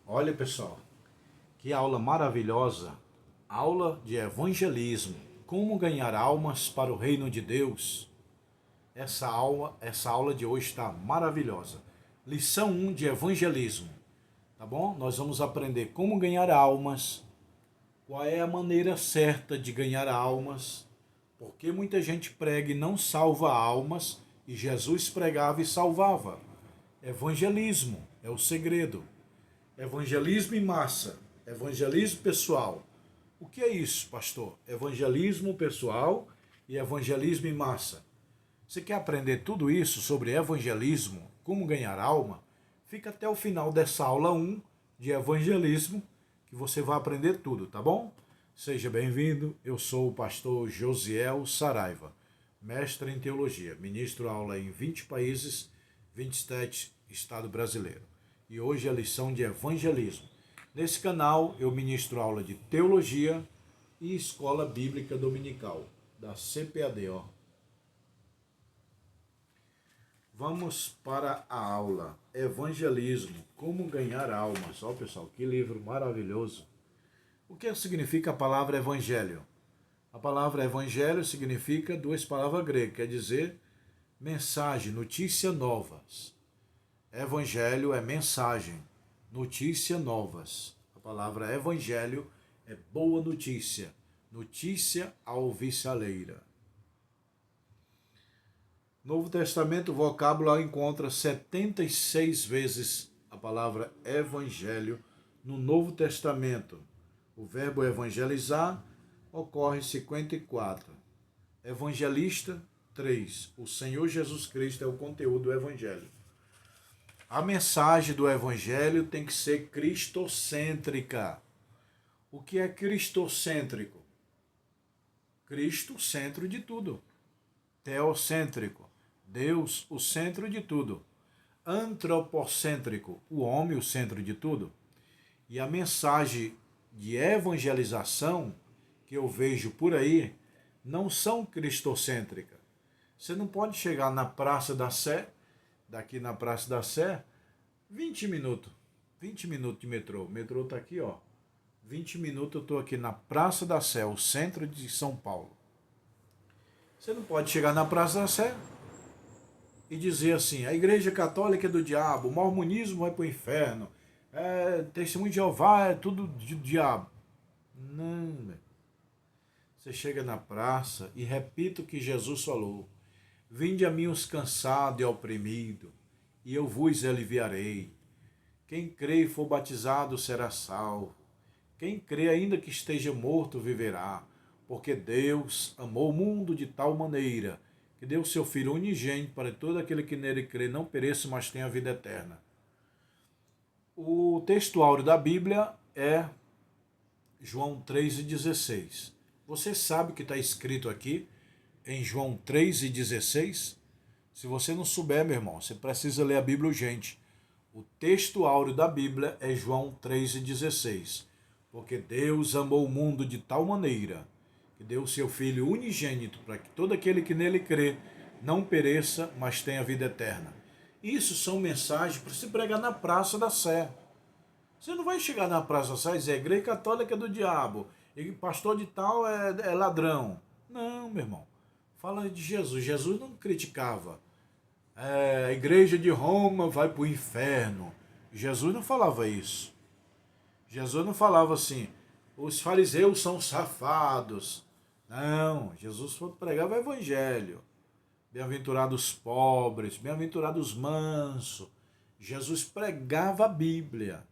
Olha, pessoal, que aula maravilhosa! Aula de evangelismo. Como ganhar almas para o reino de Deus. Essa aula de hoje está maravilhosa. Lição 1 de evangelismo. Tá bom? Nós vamos aprender como ganhar almas, qual é a maneira certa de ganhar almas, porque muita gente prega e não salva almas, e Jesus pregava e salvava. Evangelismo é o segredo. Evangelismo em massa, evangelismo pessoal. O que é isso, pastor? Evangelismo pessoal e evangelismo em massa. Você quer aprender tudo isso sobre evangelismo, como ganhar alma? Fica até o final dessa aula 1 de evangelismo, que você vai aprender tudo, tá bom? Seja bem-vindo, eu sou o pastor Josiel Saraiva, mestre em teologia, ministro aula em 20 países, 27 estados brasileiros. E hoje é a lição de evangelismo. Nesse canal eu ministro aula de teologia e escola bíblica dominical, da CPAD, ó. Vamos para a aula. Evangelismo, como ganhar almas. Ó, pessoal, que livro maravilhoso. O que significa a palavra evangelho? A palavra evangelho significa duas palavras gregas, quer dizer mensagem, notícia novas. Evangelho é mensagem, notícia novas. A palavra evangelho é boa notícia, notícia alvissareira. Novo Testamento, o vocábulo encontra 76 vezes a palavra evangelho no Novo Testamento. O verbo evangelizar ocorre 54. Evangelista, 3. O Senhor Jesus Cristo é o conteúdo do evangelho. A mensagem do evangelho tem que ser cristocêntrica. O que é cristocêntrico? Cristo, centro de tudo. Teocêntrico. Deus, o centro de tudo. Antropocêntrico, o homem, o centro de tudo. E a mensagem de evangelização que eu vejo por aí não são cristocêntricas. Você não pode chegar na Praça da Sé, daqui na Praça da Sé, 20 minutos. 20 minutos de metrô. O metrô está aqui, ó. 20 minutos eu estou aqui na Praça da Sé, o centro de São Paulo. Você não pode chegar na Praça da Sé e dizer assim, a Igreja Católica é do diabo, o mormonismo vai para o inferno, Testemunho de Jeová é tudo do diabo. Não, você chega na praça e repita o que Jesus falou. Vinde a mim os cansados e oprimidos, e eu vos aliviarei. Quem crê e for batizado será salvo. Quem crê ainda que esteja morto viverá. Porque Deus amou o mundo de tal maneira que deu seu Filho unigênito para que todo aquele que nele crê não pereça, mas tenha a vida eterna. O texto áureo da Bíblia é João 3,16. Você sabe o que está escrito aqui em João 3,16? Se você não souber, meu irmão, você precisa ler a Bíblia urgente. O texto áureo da Bíblia é João 3,16. Porque Deus amou o mundo de tal maneira que deu o seu Filho unigênito para que todo aquele que nele crê não pereça, mas tenha vida eterna. Isso são mensagens para se pregar na Praça da Sé. Você não vai chegar na Praça da Sé e dizer a Igreja Católica é do diabo, e pastor de tal é ladrão. Não, meu irmão. Fala de Jesus. Jesus não criticava. A Igreja de Roma vai para o inferno. Jesus não falava isso. Jesus não falava assim, os fariseus são safados. Não, Jesus pregava o evangelho. Bem-aventurados os pobres, bem-aventurados os mansos. Jesus pregava a Bíblia.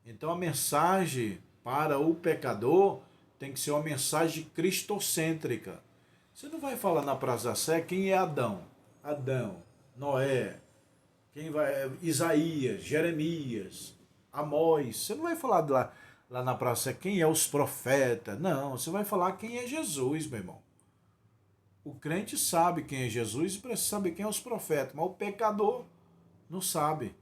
Então a mensagem para o pecador tem que ser uma mensagem cristocêntrica. Você não vai falar na Praça da Sé quem é Adão. Adão, Noé, quem vai, Isaías, Jeremias, Amós. Você não vai falar lá na praça quem é os profetas. Não, você vai falar quem é Jesus, meu irmão. O crente sabe quem é Jesus e precisa saber quem é os profetas, mas o pecador não sabe.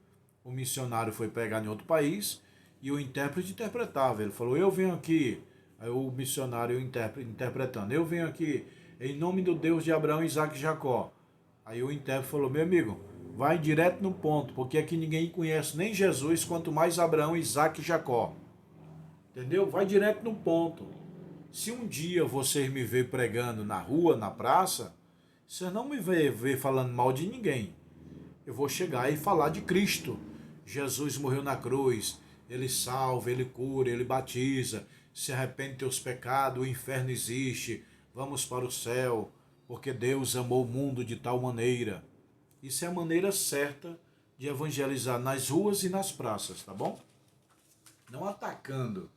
O missionário foi pregar em outro país e o intérprete interpretava. Ele falou, eu venho aqui, aí o missionário interpretando, eu venho aqui em nome do Deus de Abraão, Isaac e Jacó. Aí o intérprete falou, meu amigo, Vai direto no ponto, porque aqui ninguém conhece nem Jesus, quanto mais Abraão, Isaac e Jacó. Entendeu? Vai direto no ponto. Se um dia vocês me ver pregando na rua, na praça, vocês não me ver falando mal de ninguém. Eu vou chegar e falar de Cristo. Jesus morreu na cruz, ele salva, ele cura, ele batiza, se arrepende de teus pecados, o inferno existe, vamos para o céu, porque Deus amou o mundo de tal maneira. Isso é a maneira certa de evangelizar nas ruas e nas praças, tá bom? Não atacando.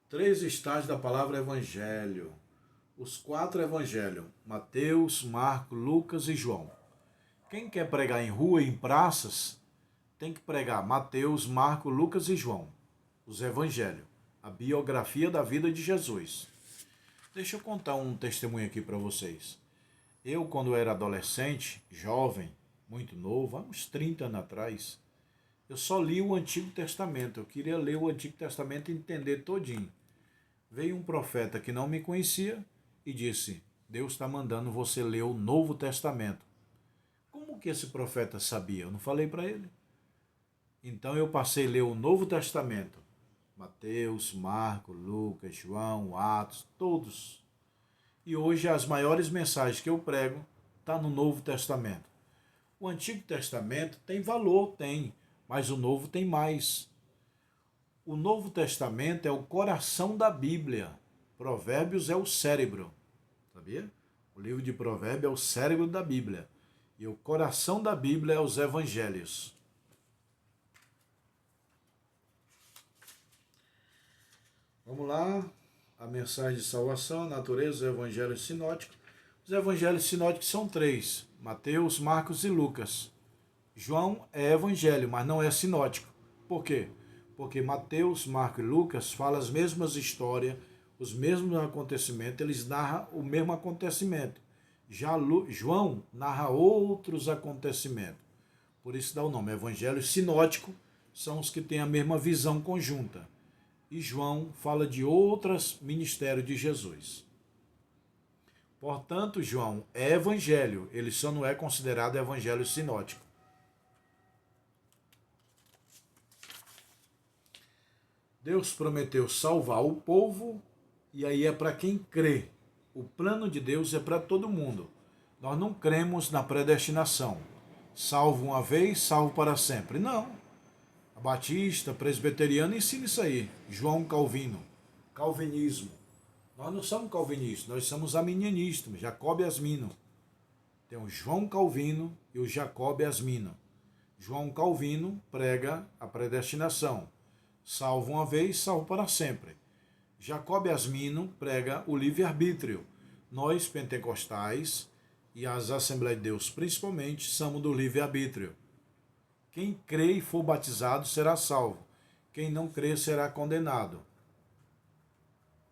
3 estágios da palavra evangelho. Os 4 evangelhos: Mateus, Marcos, Lucas e João. Quem quer pregar em rua e em praças, tem que pregar Mateus, Marcos, Lucas e João. Os evangelhos. A biografia da vida de Jesus. Deixa eu contar um testemunho aqui para vocês. Eu, quando era adolescente, jovem, muito novo, há uns 30 anos atrás, eu só li o Antigo Testamento. Eu queria ler o Antigo Testamento e entender todinho. Veio um profeta que não me conhecia e disse: Deus está mandando você ler o Novo Testamento. Como que esse profeta sabia? Eu não falei para ele. Então eu passei a ler o Novo Testamento. Mateus, Marcos, Lucas, João, Atos, todos. E hoje as maiores mensagens que eu prego estão no Novo Testamento. O Antigo Testamento tem valor, tem, mas o Novo tem mais. O Novo Testamento é o coração da Bíblia. Provérbios é o cérebro, sabia? O livro de Provérbios é o cérebro da Bíblia. E o coração da Bíblia é os evangelhos. Vamos lá. A mensagem de salvação, a natureza, os evangelhos sinóticos. Os evangelhos sinóticos são 3. Mateus, Marcos e Lucas. João é evangelho, mas não é sinótico. Por quê? Porque Mateus, Marcos e Lucas falam as mesmas histórias, os mesmos acontecimentos, eles narram o mesmo acontecimento. Já João narra outros acontecimentos. Por isso dá o nome. Evangelho sinótico são os que têm a mesma visão conjunta. E João fala de outros ministérios de Jesus. Portanto, João é evangelho, ele só não é considerado evangelho sinótico. Deus prometeu salvar o povo, e aí é para quem crê. O plano de Deus é para todo mundo. Nós não cremos na predestinação. Salvo uma vez, salvo para sempre. Não. A Batista, presbiteriana, ensina isso aí. João Calvino. Calvinismo. Nós não somos calvinistas, nós somos arminianistas. Jacob e Asmino. Tem o João Calvino e o Jacob e Asmino. João Calvino prega a predestinação. Salvo uma vez, salvo para sempre. Jacob Asmino prega o livre-arbítrio. Nós, pentecostais, e as Assembleias de Deus principalmente, somos do livre-arbítrio. Quem crê e for batizado será salvo. Quem não crê será condenado.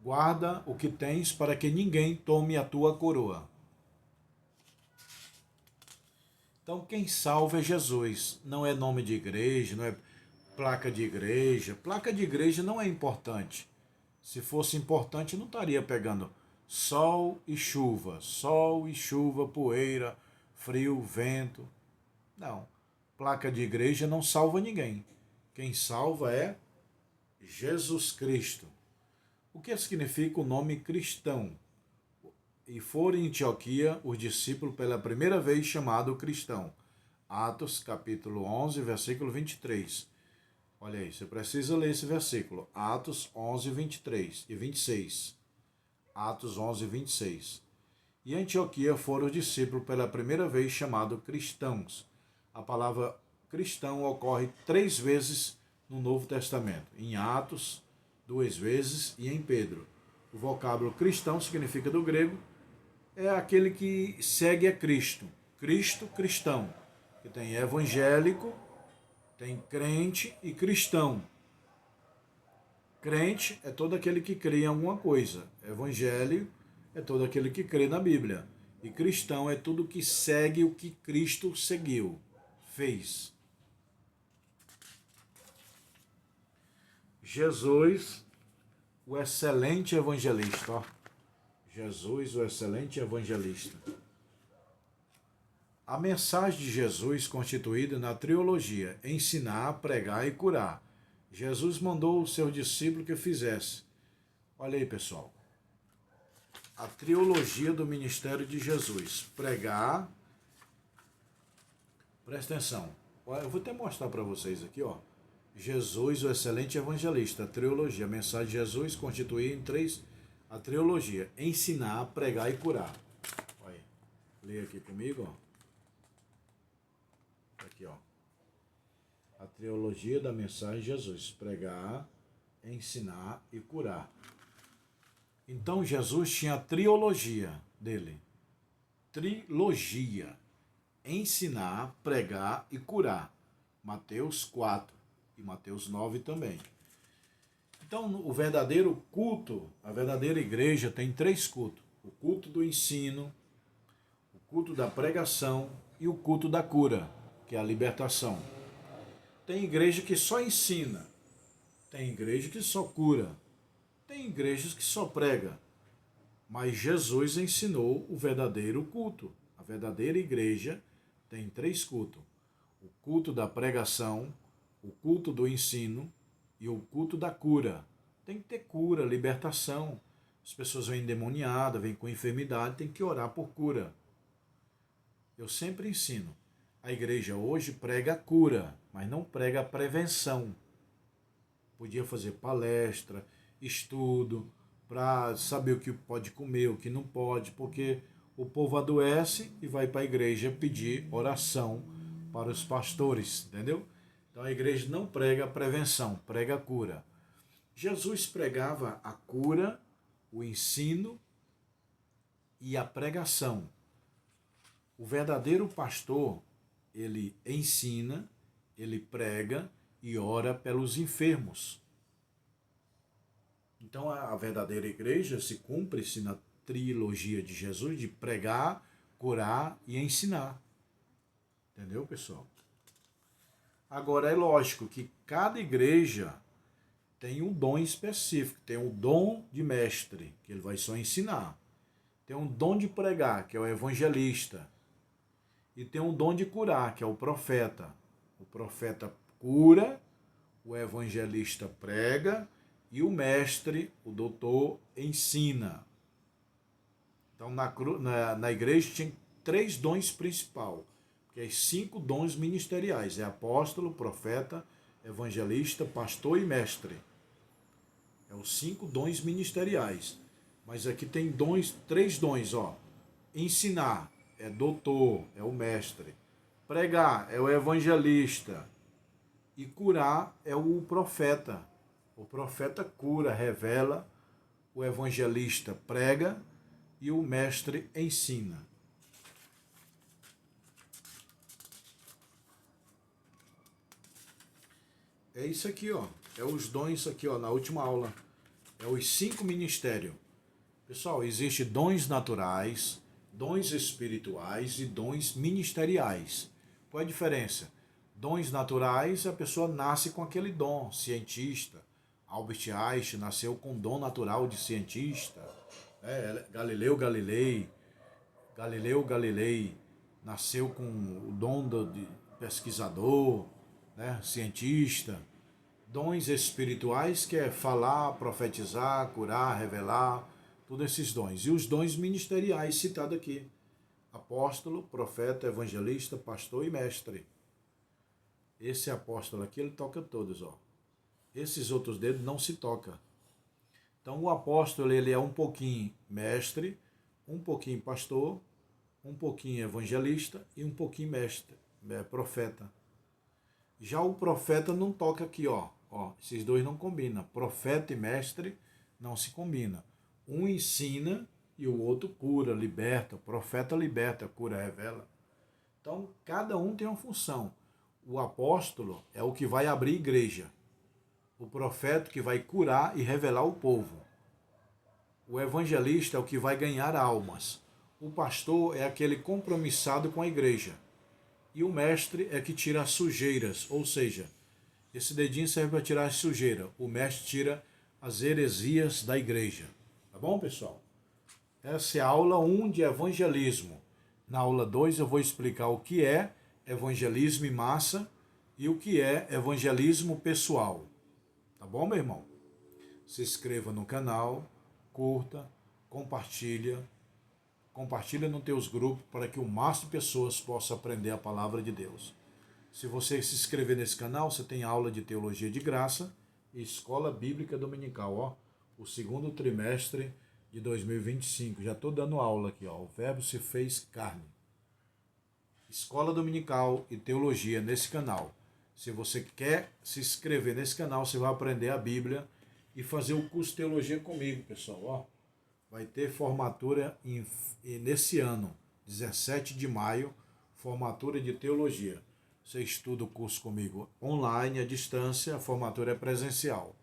Guarda o que tens para que ninguém tome a tua coroa. Então quem salva é Jesus. Não é nome de igreja, não é placa de igreja. Placa de igreja não é importante. Se fosse importante, não estaria pegando sol e chuva, poeira, frio, vento. Não. Placa de igreja não salva ninguém. Quem salva é Jesus Cristo. O que significa o nome cristão? E foram em Antioquia os discípulos pela primeira vez chamados cristão. Atos capítulo 11, versículo 23. Olha aí, você precisa ler esse versículo. Atos 11, 23 e 26. Atos 11, 26. E em Antioquia foram os discípulos pela primeira vez chamados cristãos. A palavra cristão ocorre 3 vezes no Novo Testamento. Em Atos, 2 vezes, e em Pedro. O vocábulo cristão significa do grego, é aquele que segue a Cristo. Cristo, cristão. Que tem evangélico, tem crente e cristão. Crente é todo aquele que crê em alguma coisa. Evangelho é todo aquele que crê na Bíblia. E cristão é tudo que segue o que Cristo seguiu, fez. Jesus, o excelente evangelista. Ó. Jesus, o excelente evangelista. A mensagem de Jesus constituída na trilogia, ensinar, pregar e curar. Jesus mandou o seu discípulo que fizesse. Olha aí, pessoal. A trilogia do ministério de Jesus. Pregar. Presta atenção. Eu vou até mostrar para vocês aqui, ó. Jesus, o excelente evangelista. A trilogia. A mensagem de Jesus constituída em três. A trilogia. Ensinar, pregar e curar. Olha aí. Leia aqui comigo, ó. Aqui, ó. A trilogia da mensagem de Jesus. Pregar, ensinar e curar. Então Jesus tinha a trilogia dele. Trilogia. Ensinar, pregar e curar. Mateus 4 e Mateus 9 também. Então o verdadeiro culto, a verdadeira igreja tem três cultos. O culto do ensino, o culto da pregação e o culto da cura, que é a libertação. Tem igreja que só ensina, tem igreja que só cura, tem igrejas que só prega. Mas Jesus ensinou o verdadeiro culto. A verdadeira igreja tem três cultos. O culto da pregação, o culto do ensino e o culto da cura. Tem que ter cura, libertação. As pessoas vêm endemoniadas, vêm com enfermidade, tem que orar por cura. Eu sempre ensino. A igreja hoje prega a cura, mas não prega a prevenção. Podia fazer palestra, estudo, para saber o que pode comer, o que não pode, porque o povo adoece e vai para a igreja pedir oração para os pastores, entendeu? Então a igreja não prega a prevenção, prega a cura. Jesus pregava a cura, o ensino e a pregação. O verdadeiro pastor, ele ensina, ele prega e ora pelos enfermos. Então a verdadeira igreja se cumpre-se na trilogia de Jesus de pregar, curar e ensinar. Entendeu, pessoal? Agora é lógico que cada igreja tem um dom específico, tem um dom de mestre, que ele vai só ensinar. Tem um dom de pregar, que é o evangelista. E tem um dom de curar, que é o profeta. O profeta cura, o evangelista prega e o mestre, o doutor, ensina. Então na igreja tinha três dons principais, que é 5 dons ministeriais. É apóstolo, profeta, evangelista, pastor e mestre. É os 5 dons ministeriais. Mas aqui tem três dons, ó. Ensinar é doutor, é o mestre. Pregar é o evangelista. E curar é o profeta. O profeta cura, revela, o evangelista prega e o mestre ensina. É isso aqui, ó. É os dons aqui, ó, na última aula. É os 5 ministérios. Pessoal, existem dons naturais, dons espirituais e dons ministeriais. Qual é a diferença? Dons naturais, a pessoa nasce com aquele dom, cientista. Albert Einstein nasceu com dom natural de cientista. Galileu Galilei nasceu com o dom de pesquisador, né, cientista. Dons espirituais, que é falar, profetizar, curar, revelar, todos esses dons. E os dons ministeriais citados aqui: apóstolo, profeta, evangelista, pastor e mestre. Esse apóstolo aqui, ele toca todos, ó. Esses outros dedos não se toca. Então o apóstolo, ele é um pouquinho mestre, um pouquinho pastor, um pouquinho evangelista e um pouquinho mestre, profeta. Já o profeta não toca aqui, ó. Esses dois não combinam. Profeta e mestre não se combinam. Um ensina e o outro cura, liberta. O profeta liberta, cura, revela. Então, cada um tem uma função. O apóstolo é o que vai abrir igreja. O profeta que vai curar e revelar o povo. O evangelista é o que vai ganhar almas. O pastor é aquele compromissado com a igreja. E o mestre é que tira as sujeiras, ou seja, esse dedinho serve para tirar a sujeira. O mestre tira as heresias da igreja. Tá bom, pessoal? Essa é a aula 1 de evangelismo. Na aula 2 eu vou explicar o que é evangelismo em massa e o que é evangelismo pessoal. Tá bom, meu irmão? Se inscreva no canal, curta, compartilha nos teus grupos para que o máximo de pessoas possam aprender a palavra de Deus. Se você se inscrever nesse canal, você tem aula de teologia de graça e escola bíblica dominical, ó, o segundo trimestre de 2025. Já estou dando aula aqui, ó, o Verbo se fez carne. Escola dominical e teologia nesse canal. Se você quer se inscrever nesse canal, você vai aprender a Bíblia e fazer o curso de teologia comigo, pessoal, ó. Vai ter formatura nesse ano, 17 de maio, formatura de teologia. Você estuda o curso comigo online, à distância, a formatura é presencial.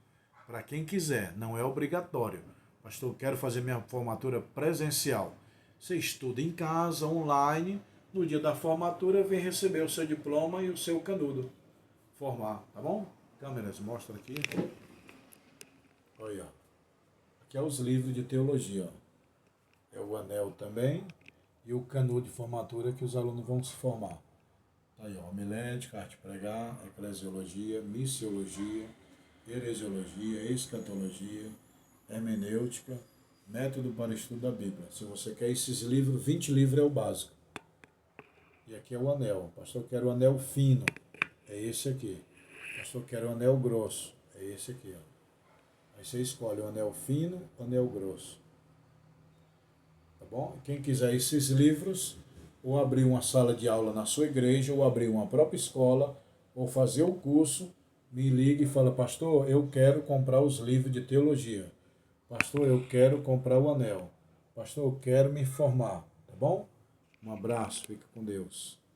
Para quem quiser, não é obrigatório. Pastor, eu quero fazer minha formatura presencial. Você estuda em casa, online, no dia da formatura vem receber o seu diploma e o seu canudo. Formar, tá bom? Câmeras, mostra aqui. Olha, aqui é os livros de teologia. É o anel também e o canudo de formatura que os alunos vão se formar. Aí, ó, homilética, arte pregar, eclesiologia, missiologia, heresiologia, escatologia, hermenêutica, método para estudo da Bíblia. Se você quer esses livros, 20 livros é o básico. E aqui é o anel. Pastor, eu quero o anel fino. É esse aqui. Pastor, eu quero o anel grosso. É esse aqui, ó. Aí você escolhe o anel fino, o anel grosso. Tá bom? Quem quiser esses livros, ou abrir uma sala de aula na sua igreja, ou abrir uma própria escola, ou fazer o curso, me ligue e fala, pastor, eu quero comprar os livros de teologia. Pastor, eu quero comprar o anel. Pastor, eu quero me formar. Tá bom? Um abraço, fica com Deus.